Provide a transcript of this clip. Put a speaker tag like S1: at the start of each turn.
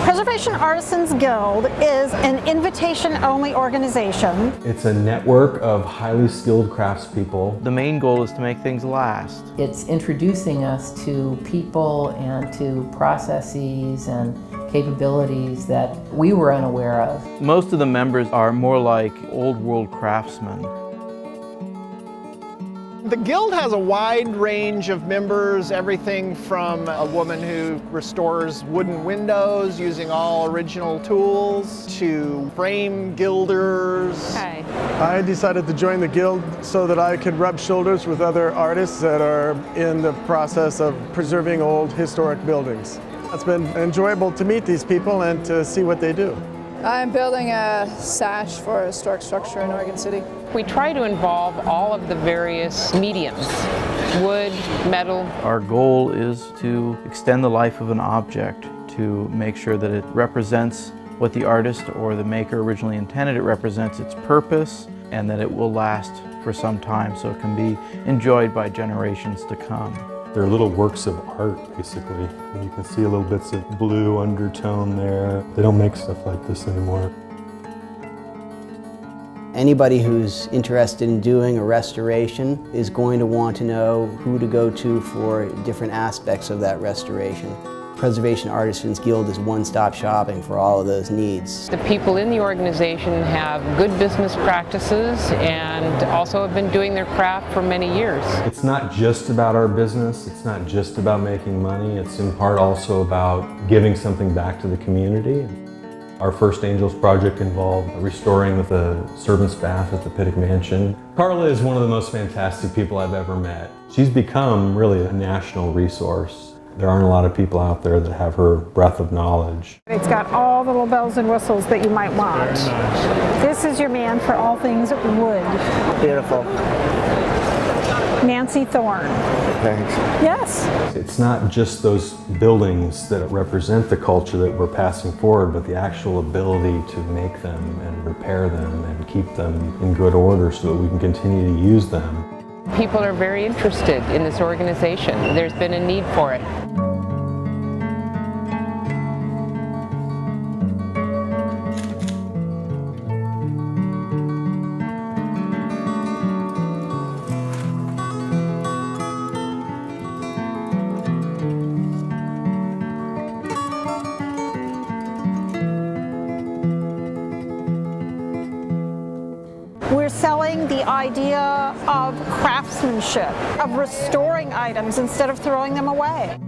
S1: Preservation Artisans Guild is an invitation-only organization.
S2: It's a network of highly skilled craftspeople.
S3: The main goal is to make things last.
S4: It's introducing us to people and to processes and capabilities that we were unaware of.
S3: Most of the members are more like old world craftsmen.
S5: The Guild has a wide range of members, everything from a woman who restores wooden windows using all original tools to frame gilders.
S6: Hi.
S7: I decided to join the Guild so that I could rub shoulders with other artists that are in the process of preserving old historic buildings. It's been enjoyable to meet these people and to see what they do.
S6: I'm building a sash for a historic structure in Oregon City.
S8: We try to involve all of the various mediums, wood, metal.
S3: Our goal is to extend the life of an object, to make sure that it represents what the artist or the maker originally intended. It represents its purpose, and that it will last for some time so it can be enjoyed by generations to come.
S2: They're little works of art, basically. And you can see little bits of blue undertone there. They don't make stuff like this anymore.
S9: Anybody who's interested in doing a restoration is going to want to know who to go to for different aspects of that restoration. Preservation Artisans Guild is one-stop shopping for all of those needs.
S8: The people in the organization have good business practices and also have been doing their craft for many years.
S2: It's not just about our business. It's not just about making money. It's in part also about giving something back to the community. Our first Angels project involved restoring with the servants' bath at the Pittock Mansion. Carla is one of the most fantastic people I've ever met. She's become really a national resource. There aren't a lot of people out there that have her breadth of knowledge.
S1: It's got all the little bells and whistles that you might want. This is your man for all things wood.
S9: Beautiful.
S1: Nancy Thorne.
S9: Thanks.
S1: Yes.
S2: It's not just those buildings that represent the culture that we're passing forward, but the actual ability to make them and repair them and keep them in good order so that we can continue to use them.
S8: People are very interested in this organization. There's been a need for it.
S1: We're selling the idea of craftsmanship, of restoring items instead of throwing them away.